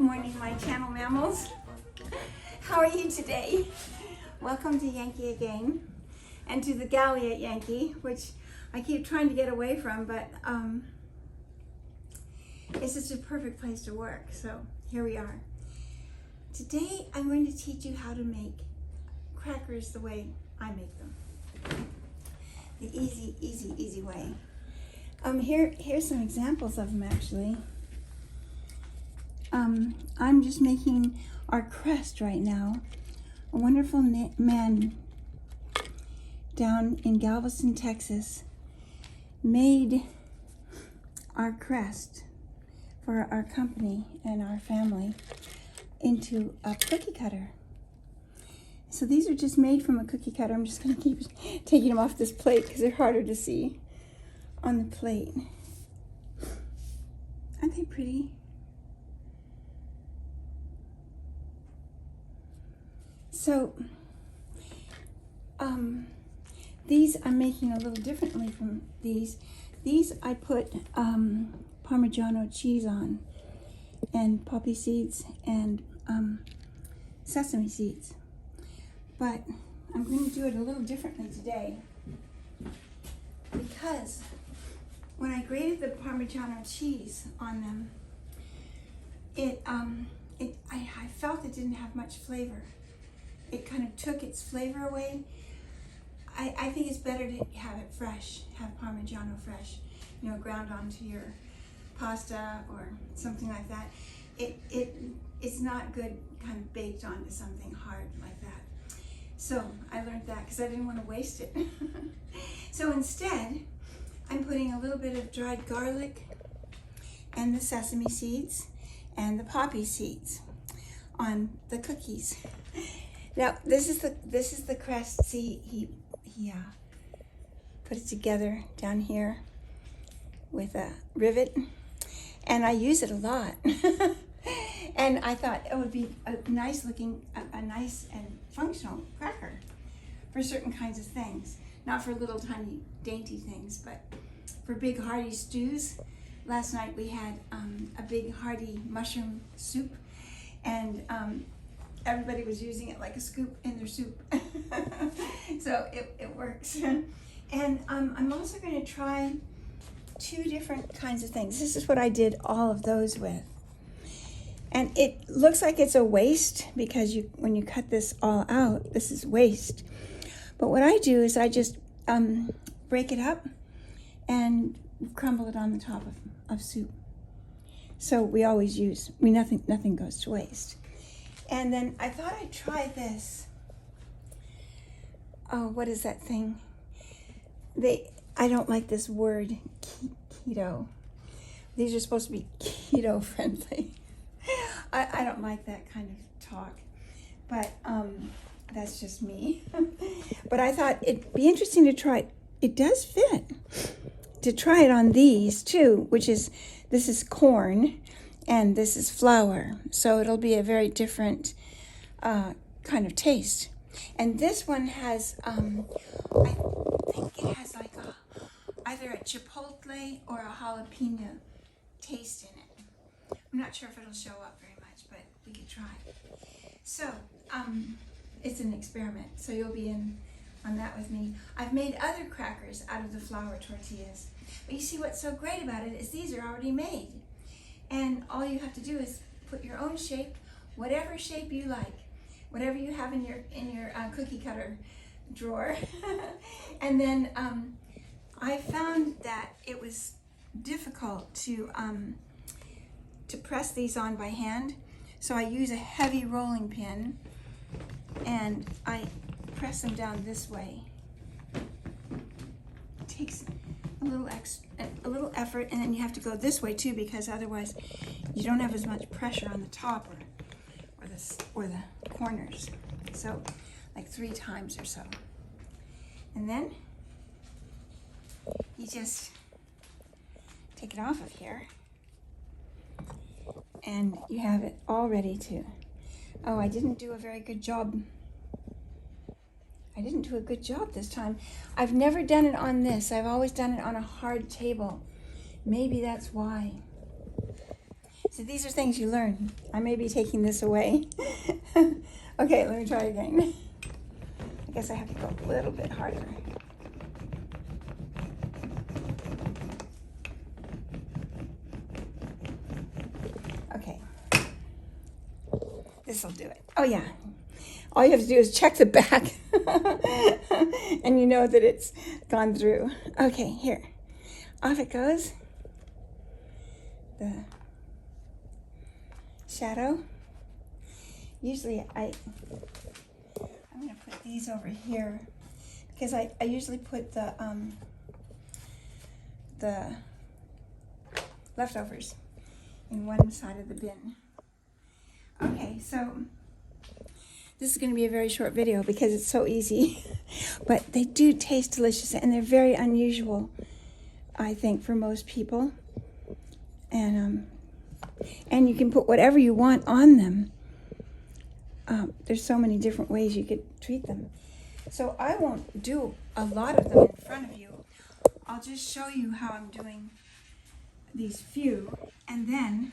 morning, my channel mammals. How are you today? Welcome to Yankee Again, and to the galley at Yankee, which I keep trying to get away from, but it's just a perfect place to work, so here we are. Today I'm going to teach you how to make crackers the way I make them. The easy way. Here's some examples of them actually. I'm just making our crust right now. A wonderful man down in Galveston, Texas, made our crust for our company and our family into a cookie cutter. So these are just made from a cookie cutter. I'm just going to keep taking them off this plate because they're harder to see on the plate. Aren't they pretty? So these I'm making a little differently from these. These I put Parmigiano cheese on, and poppy seeds, and sesame seeds. But I'm going to do it a little differently today because when I grated the Parmigiano cheese on them, I felt it didn't have much flavor. It kind of took its flavor away. I think it's better to have it fresh, have Parmigiano fresh, ground onto your pasta or something like that. It's not good kind of baked onto something hard like that. So I learned that because I didn't want to waste it. So instead, I'm putting a little bit of dried garlic and the sesame seeds and the poppy seeds on the cookies. Now this is the crust. See, he put it together down here with a rivet, and I use it a lot. And I thought it would be a nice looking, a nice and functional cracker for certain kinds of things. Not for little tiny dainty things, but for big hearty stews. Last night we had a big hearty mushroom soup, and everybody was using it like a scoop in their soup. So it works. And I'm also going to try two different kinds of things. This is what I did all of those with. And it looks like it's a waste because when you cut this all out, this is waste. But what I do is I just break it up and crumble it on the top of soup. So we always use, nothing goes to waste. And then I thought I'd try this. Oh, what is that thing? I don't like this word, keto. These are supposed to be keto friendly. I don't like that kind of talk, but that's just me. But I thought it'd be interesting to try it. It does fit. To try it on these too, this is corn and this is flour. So it'll be a very different kind of taste. And this one has, I think it has like either a chipotle or a jalapeno taste in it. I'm not sure if it'll show up very much, but we could try. So it's an experiment. So you'll be in on that with me. I've made other crackers out of the flour tortillas. But you see what's so great about it is these are already made. And all you have to do is put your own shape, whatever shape you like, whatever you have in your cookie cutter drawer. And then I found that it was difficult to press these on by hand. So I use a heavy rolling pin and I press them down this way. It takes a little effort, and then you have to go this way too because otherwise you don't have as much pressure on the top or the corners. So like 3 times or so. And then you just take it off of here and you have it all ready to. Oh, I didn't do a very good job. I didn't do a good job this time. I've never done it on this. I've always done it on a hard table. Maybe that's why. So these are things you learn. I may be taking this away. Okay, let me try again. I guess I have to go a little bit harder. Okay. This will do it. Oh yeah. All you have to do is check the back and you know that it's gone through. Okay, here. Off it goes. The shadow. Usually I'm going to put these over here because I usually put the leftovers in one side of the bin. Okay, so this is going to be a very short video because it's so easy, but they do taste delicious and they're very unusual, I think, for most people. And you can put whatever you want on them. There's so many different ways you could treat them. So I won't do a lot of them in front of you. I'll just show you how I'm doing these few, and then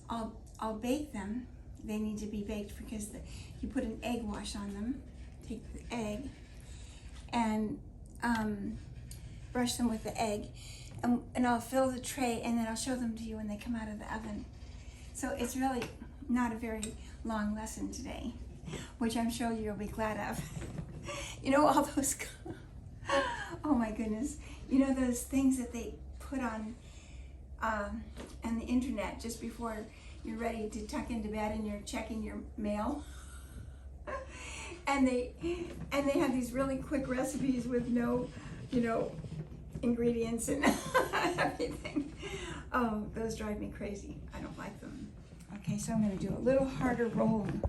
I'll bake them. They need to be baked because you put an egg wash on them. Take the egg and brush them with the egg, and I'll fill the tray, and then I'll show them to you when they come out of the oven. So it's really not a very long lesson today, which I'm sure you'll be glad of. You know, all those, oh my goodness, you know those things that they put on the internet just before you're ready to tuck into bed and you're checking your mail? and they have these really quick recipes with no, ingredients and everything. Oh, those drive me crazy. I don't like them. Okay, so I'm going to do a little harder rolling.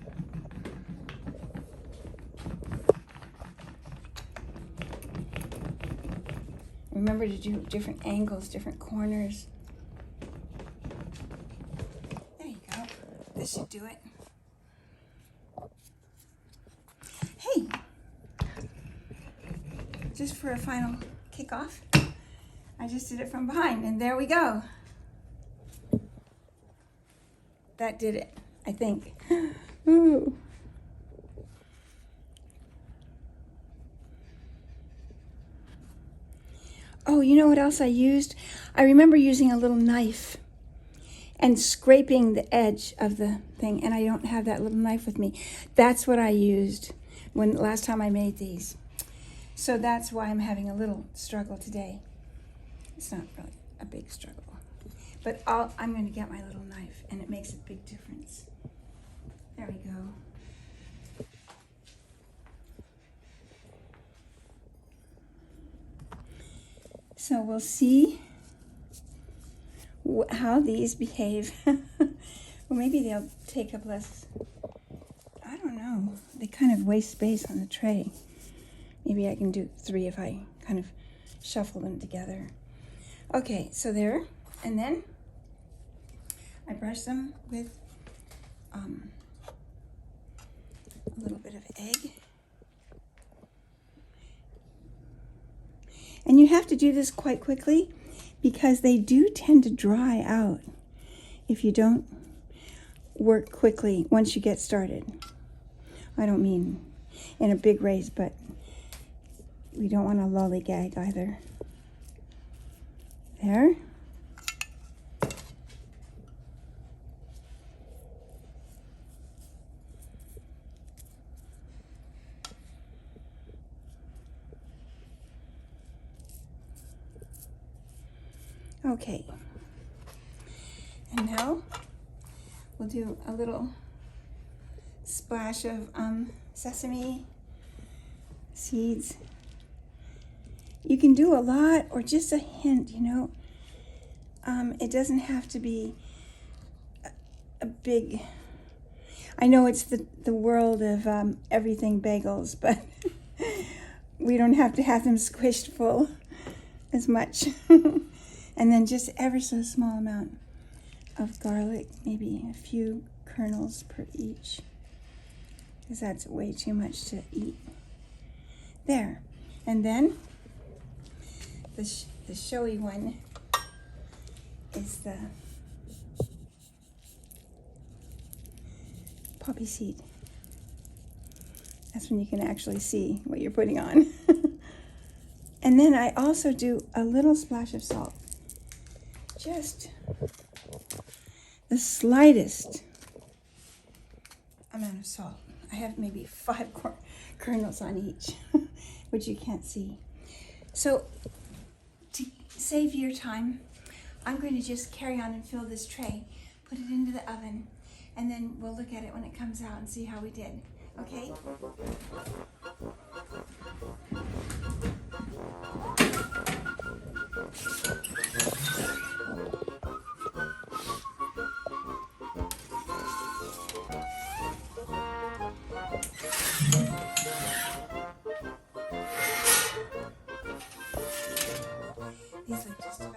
Remember to do different angles, different corners. There you go. This should do it. Hey, just for a final kickoff, I just did it from behind, and there we go. That did it, I think. Ooh. Oh, you know what else I used? I remember using a little knife and scraping the edge of the thing, and I don't have that little knife with me. That's what I used last time I made these. So that's why I'm having a little struggle today. It's not really a big struggle. But I'm going to get my little knife, and it makes a big difference. There we go. So we'll see how these behave. Well, maybe they'll take up less. I don't know. They kind of waste space on the tray. Maybe I can do 3 if I kind of shuffle them together. Okay, so there. And then I brush them with a little bit of egg. And you have to do this quite quickly because they do tend to dry out if you don't work quickly once you get started. I don't mean in a big race, but we don't want to lollygag either. There. Okay. And now we'll do a little splash of sesame seeds. You can do a lot or just a hint, It doesn't have to be a big... I know it's the world of everything bagels, but we don't have to have them squished full as much. And then just ever so small amount of garlic, maybe a few kernels per each, because that's way too much to eat. There. And then the showy one is the poppy seed. That's when you can actually see what you're putting on. And then I also do a little splash of salt. Just the slightest amount of salt. I have maybe 5 kernels on each, which you can't see. So to save your time, I'm going to just carry on and fill this tray, put it into the oven, and then we'll look at it when it comes out and see how we did. Okay? These look just about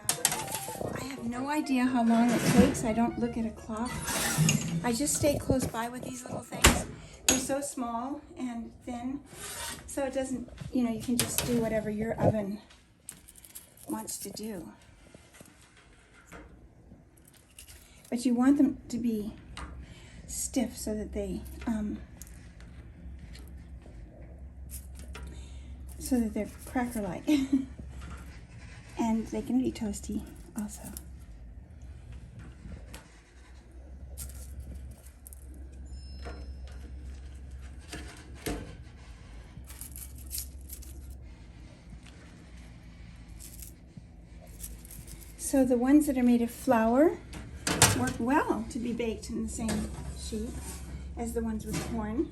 right. I have no idea how long it takes. I don't look at a clock. I just stay close by with these little things. They're so small and thin, so it doesn't, you can just do whatever your oven wants to do. But you want them to be stiff so that they're cracker-like. And they can be toasty also. So the ones that are made of flour work well to be baked in the same sheet as the ones with corn.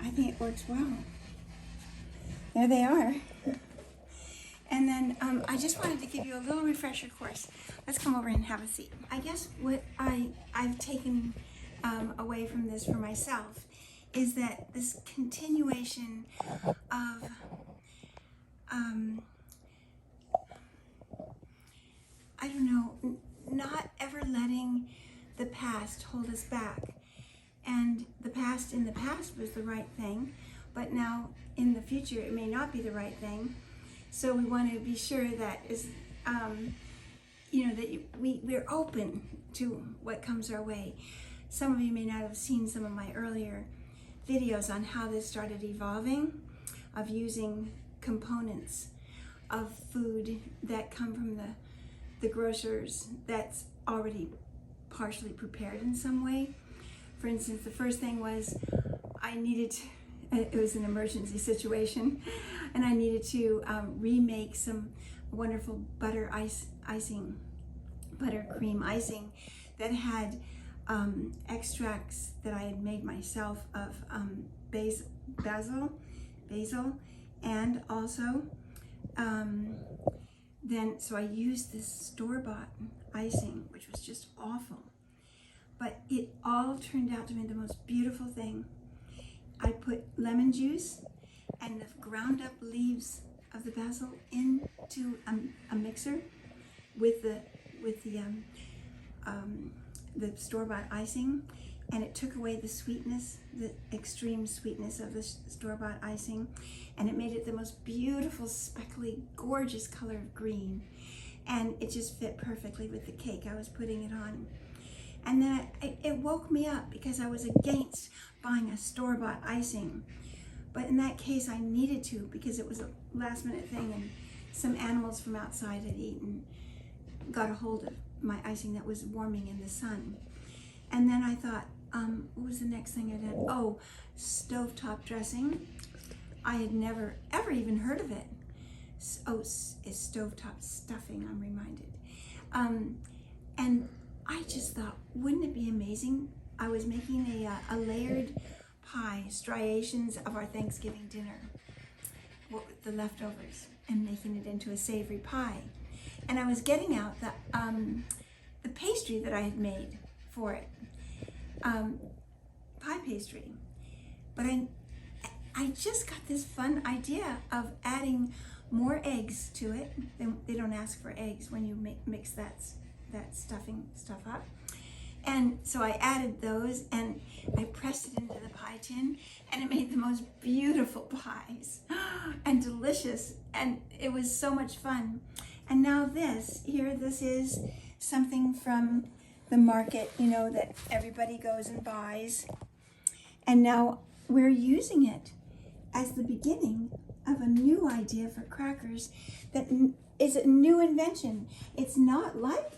I think it works well. There they are. And then I just wanted to give you a little refresher course. Let's come over and have a seat. I guess what I've taken away from this for myself is that this continuation of I don't know, not ever letting the past hold us back. And the past in the past was the right thing, but now in the future it may not be the right thing. So we want to be sure that we're open to what comes our way. Some of you may not have seen some of my earlier videos on how this started evolving, of using components of food that come from the grocers that's already partially prepared in some way. For instance, the first thing was it was an emergency situation, and I needed to remake some wonderful buttercream icing that had extracts that I had made myself of basil, and also so I used this store-bought icing, which was just awful, but it all turned out to be the most beautiful thing. I put lemon juice and the ground up leaves of the basil into a mixer with the store-bought icing, and it took away the sweetness, the extreme sweetness of the store-bought icing, and it made it the most beautiful, speckly, gorgeous color of green, and it just fit perfectly with the cake I was putting it on. And then it woke me up, because I was against buying a store-bought icing. But in that case, I needed to, because it was a last-minute thing, and some animals from outside had got a hold of my icing that was warming in the sun. And then I thought, what was the next thing I did? Oh, stovetop dressing. I had never, ever even heard of it. Oh, it's stovetop stuffing, I'm reminded. And I just thought, wouldn't it be amazing? I was making a layered pie, striations of our Thanksgiving dinner, the leftovers, and making it into a savory pie. And I was getting out the pastry that I had made for it, pie pastry. But I just got this fun idea of adding more eggs to it. They don't ask for eggs when you mix that stuff up. And so I added those, and I pressed it into the pie tin, and it made the most beautiful pies and delicious, and it was so much fun. And now this is something from the market, you know, that everybody goes and buys. And now we're using it as the beginning of a new idea for crackers that is a new invention. It's not like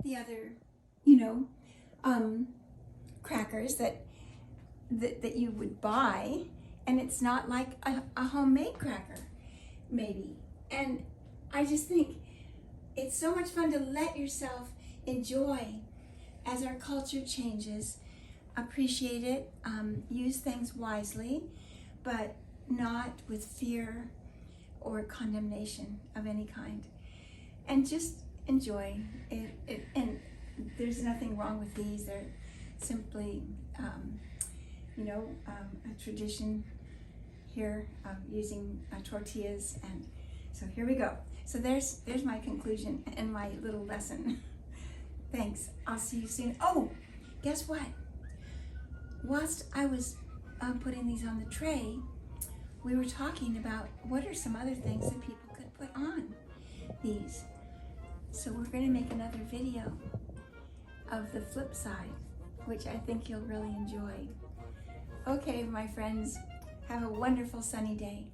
the other, you know, crackers that you would buy, and it's not like a homemade cracker, maybe. And I just think it's so much fun to let yourself enjoy as our culture changes. Appreciate it, use things wisely, but not with fear or condemnation of any kind. And just enjoy it. And there's nothing wrong with these. They're simply, you know, a tradition here of using tortillas. And so here we go. So there's my conclusion and my little lesson. Thanks. I'll see you soon. Oh, guess what? Whilst I was putting these on the tray, we were talking about what are some other things that people could put on these. So we're going to make another video of the flip side, which I think you'll really enjoy. Okay, my friends, have a wonderful sunny day.